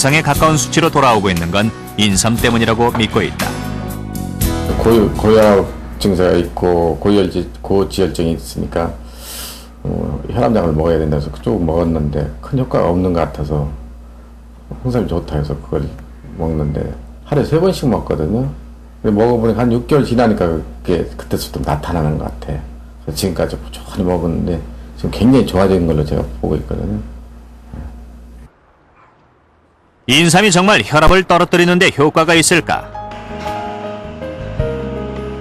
정상에 가까운 수치로 돌아오고 있는 건 인삼 때문이라고 믿고 있다. 고혈압 증세가 있고 고지혈증이 있으니까 혈압약을 먹어야 된다 해서 쭉 먹었는데 큰 효과가 없는 것 같아서 홍삼이 좋다 해서 그걸 먹는데 하루에 3번씩 먹거든요. 근데 먹어보니까 한 6개월 지나니까 그때부터 나타나는 것 같아. 그래서 지금까지 꾸준히 먹었는데 지금 굉장히 좋아진 걸로 제가 보고 있거든요. 인삼이 정말 혈압을 떨어뜨리는 데 효과가 있을까?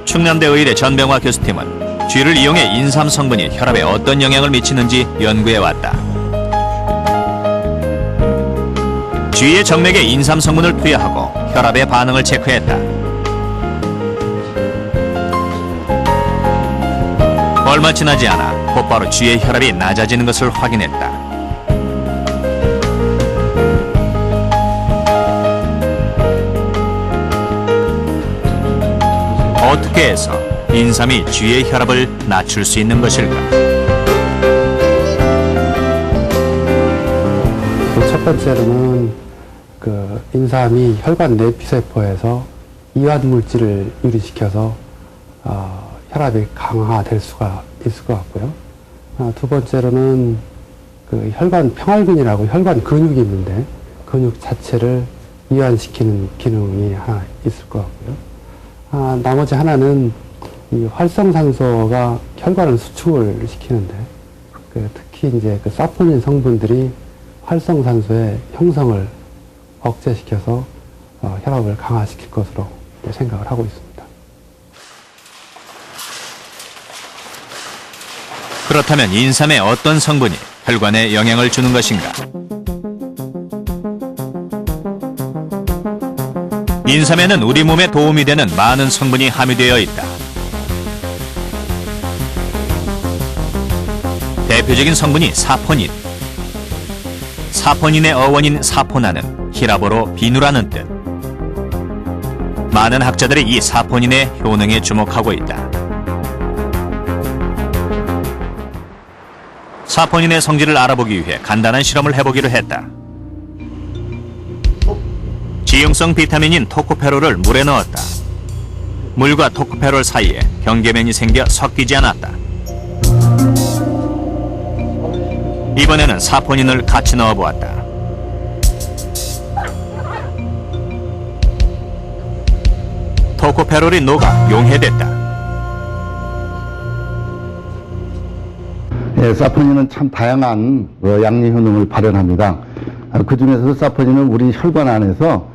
충남대 의대 전병화 교수팀은 쥐를 이용해 인삼 성분이 혈압에 어떤 영향을 미치는지 연구해왔다. 쥐의 정맥에 인삼 성분을 투여하고 혈압의 반응을 체크했다. 얼마 지나지 않아 곧바로 쥐의 혈압이 낮아지는 것을 확인했다. 어떻게 해서 인삼이 쥐의 혈압을 낮출 수 있는 것일까? 첫 번째로는 인삼이 혈관 내피세포에서 이완 물질을 유리시켜서 혈압이 강화될 수가 있을 것 같고요. 두 번째로는 혈관 평활근이라고 혈관 근육이 있는데 근육 자체를 이완시키는 기능이 하나 있을 것 같고요. 나머지 하나는 이 활성산소가 혈관을 수축을 시키는데 특히 이제 사포닌 성분들이 활성산소의 형성을 억제시켜서 혈압을 강화시킬 것으로 생각을 하고 있습니다. 그렇다면 인삼의 어떤 성분이 혈관에 영향을 주는 것인가? 인삼에는 우리 몸에 도움이 되는 많은 성분이 함유되어 있다. 대표적인 성분이 사포닌. 사포닌의 어원인 사포나는 히라보로 비누라는 뜻. 많은 학자들이 이 사포닌의 효능에 주목하고 있다. 사포닌의 성질을 알아보기 위해 간단한 실험을 해보기로 했다. 지용성 비타민인 토코페롤을 물에 넣었다. 물과 토코페롤 사이에 경계면이 생겨 섞이지 않았다. 이번에는 사포닌을 같이 넣어보았다. 토코페롤이 녹아 용해됐다. 사포닌은 참 다양한 양리 효능을 발현합니다. 그 중에서도 사포닌은 우리 혈관 안에서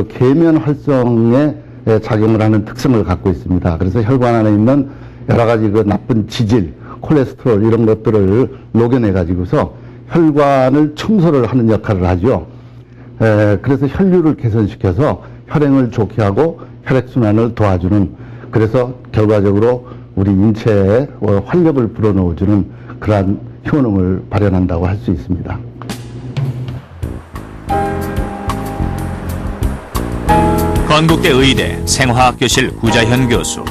계면 활성에 작용을 하는 특성을 갖고 있습니다. 그래서 혈관 안에 있는 여러 가지 나쁜 지질, 콜레스테롤 이런 것들을 녹여내 가지고서 혈관을 청소를 하는 역할을 하죠. 그래서 혈류를 개선시켜서 혈행을 좋게 하고 혈액순환을 도와주는, 그래서 결과적으로 우리 인체에 활력을 불어넣어주는 그러한 효능을 발현한다고 할 수 있습니다. 건국대 의대 생화학교실 구자현 교수.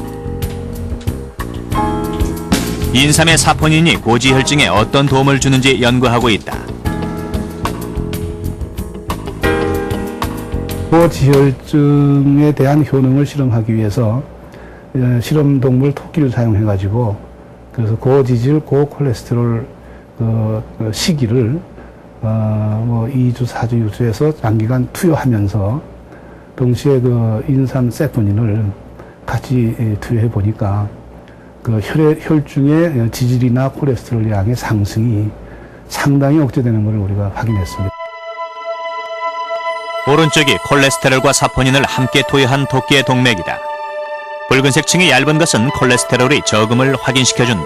인삼의 사포닌이 고지혈증에 어떤 도움을 주는지 연구하고 있다. 고지혈증에 대한 효능을 실험하기 위해서 실험 동물 토끼를 사용해 가지고 그래서 고지질, 고콜레스테롤 시기를 2주, 4주, 6주에서 장기간 투여하면서 동시에 인삼 세포닌을 같이 투여해 보니까 혈중의 지질이나 콜레스테롤 양의 상승이 상당히 억제되는 것을 우리가 확인했습니다. 오른쪽이 콜레스테롤과 사포닌을 함께 투여한 토끼의 동맥이다. 붉은색 층이 얇은 것은 콜레스테롤의 저금을 확인시켜준다.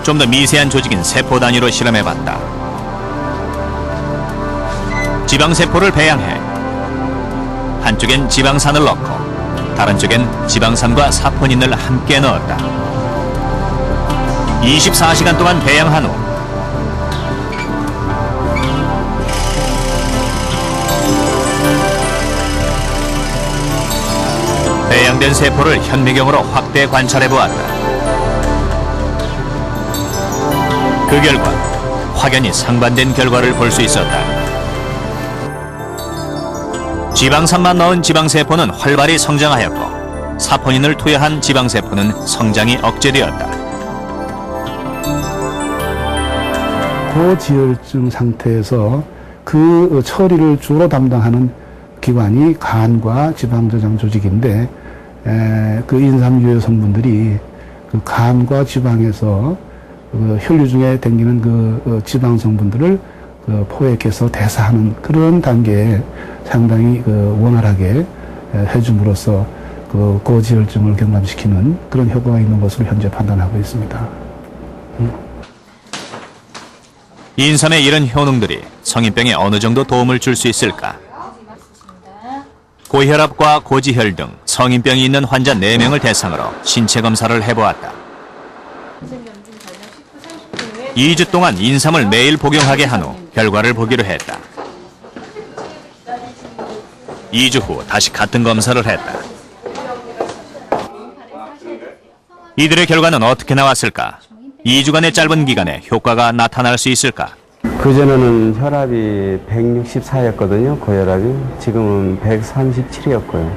좀 더 미세한 조직인 세포 단위로 실험해봤다. 지방세포를 배양해 한쪽엔 지방산을 넣고 다른 쪽엔 지방산과 사포닌을 함께 넣었다. 24시간 동안 배양한 후 배양된 세포를 현미경으로 확대 관찰해 보았다. 그 결과 확연히 상반된 결과를 볼 수 있었다. 지방산만 넣은 지방세포는 활발히 성장하였고 사포닌을 투여한 지방세포는 성장이 억제되었다. 고지혈증 상태에서 그 처리를 주로 담당하는 기관이 간과 지방저장 조직인데 그 인삼 유효 성분들이 그 간과 지방에서 그 혈류 중에 댕기는 그 지방 성분들을 그 포획해서 대사하는 그런 단계에 상당히 그 원활하게 해줌으로써 그 고지혈증을 경감시키는 그런 효과가 있는 것으로 현재 판단하고 있습니다. 인삼의 이런 효능들이 성인병에 어느 정도 도움을 줄 수 있을까? 고혈압과 고지혈 등 성인병이 있는 환자 4명을 대상으로 신체 검사를 해보았다. 2주 동안 인삼을 매일 복용하게 한 후 결과를 보기로 했다. 2주 후 다시 같은 검사를 했다. 이들의 결과는 어떻게 나왔을까? 2주간의 짧은 기간에 효과가 나타날 수 있을까? 그전에는 혈압이 164였거든요, 고혈압이. 지금은 137이었고요.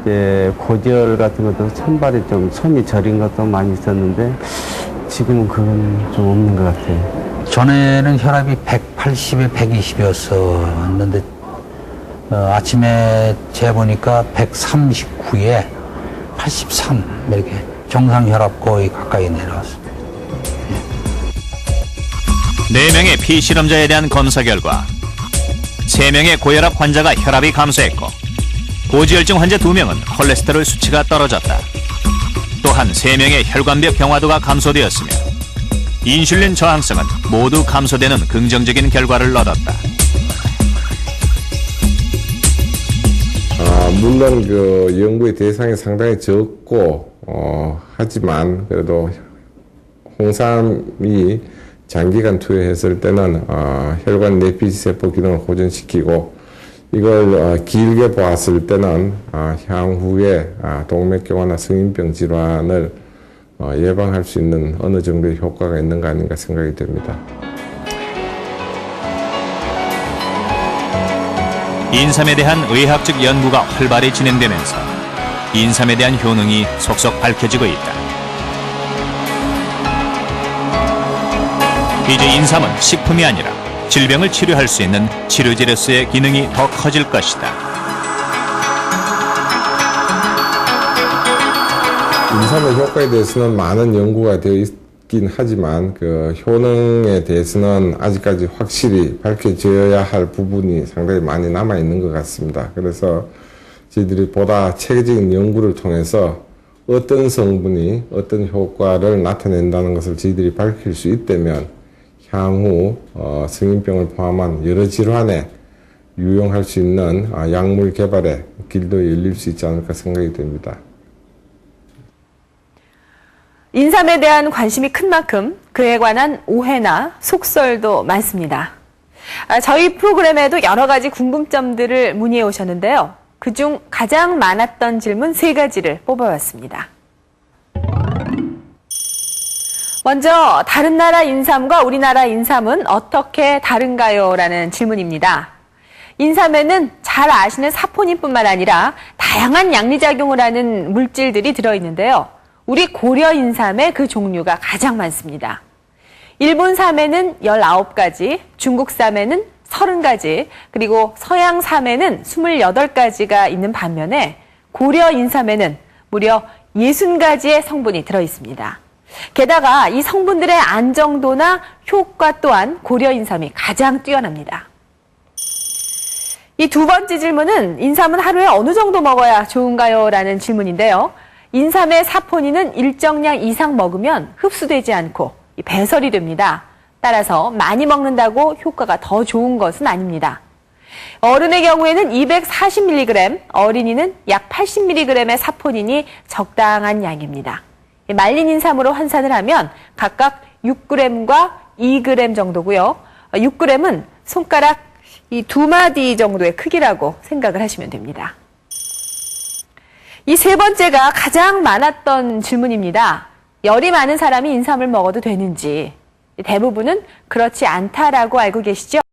이제 고지혈 같은 것도 손발이 좀 손이 저린 것도 많이 있었는데 지금은 그건 좀 없는 것 같아요. 전에는 혈압이 180에 120이었었는데 아침에 재보니까 139에 83 이렇게 정상 혈압 거의 가까이 내려왔습니다. 4명의 피실험자에 대한 검사 결과 3명의 고혈압 환자가 혈압이 감소했고 고지혈증 환자 2명은 콜레스테롤 수치가 떨어졌다. 또한 3명의 혈관벽 경화도가 감소되었으며 인슐린 저항성은 모두 감소되는 긍정적인 결과를 얻었다. 물론 그 연구의 대상이 상당히 적고 하지만 그래도 홍삼이 장기간 투여했을 때는 혈관 내피세포 기능을 호전시키고 이걸 길게 보았을 때는 향후에 동맥경화나 성인병 질환을 예방할 수 있는 어느 정도의 효과가 있는 거 아닌가 생각이 됩니다. 인삼에 대한 의학적 연구가 활발히 진행되면서 인삼에 대한 효능이 속속 밝혀지고 있다. 이제 인삼은 식품이 아니라 질병을 치료할 수 있는 치료제로서의 기능이 더 커질 것이다. 인삼의 효과에 대해서는 많은 연구가 되어 있긴 하지만 그 효능에 대해서는 아직까지 확실히 밝혀져야 할 부분이 상당히 많이 남아 있는 것 같습니다. 그래서 저희들이 보다 체계적인 연구를 통해서 어떤 성분이 어떤 효과를 나타낸다는 것을 저희들이 밝힐 수 있다면 향후 성인병을 포함한 여러 질환에 유용할 수 있는 약물 개발의 길도 열릴 수 있지 않을까 생각이 됩니다. 인삼에 대한 관심이 큰 만큼 그에 관한 오해나 속설도 많습니다. 저희 프로그램에도 여러 가지 궁금점들을 문의해 오셨는데요. 그중 가장 많았던 질문 3가지를 뽑아왔습니다. 먼저 다른 나라 인삼과 우리나라 인삼은 어떻게 다른가요? 라는 질문입니다. 인삼에는 잘 아시는 사포닌뿐만 아니라 다양한 양리작용을 하는 물질들이 들어있는데요. 우리 고려 인삼의 그 종류가 가장 많습니다. 일본 삼에는 19가지, 중국 삼에는 30가지, 그리고 서양 삼에는 28가지가 있는 반면에 고려 인삼에는 무려 60가지의 성분이 들어있습니다. 게다가 이 성분들의 안정도나 효과 또한 고려 인삼이 가장 뛰어납니다. 이 2번째 질문은 인삼은 하루에 어느 정도 먹어야 좋은가요? 라는 질문인데요. 인삼의 사포닌은 일정량 이상 먹으면 흡수되지 않고 배설이 됩니다. 따라서 많이 먹는다고 효과가 더 좋은 것은 아닙니다. 어른의 경우에는 240mg, 어린이는 약 80mg의 사포닌이 적당한 양입니다. 말린 인삼으로 환산을 하면 각각 6g과 2g 정도고요. 6g은 손가락 이 2마디 정도의 크기라고 생각을 하시면 됩니다. 이 3번째가 가장 많았던 질문입니다. 열이 많은 사람이 인삼을 먹어도 되는지. 대부분은 그렇지 않다라고 알고 계시죠?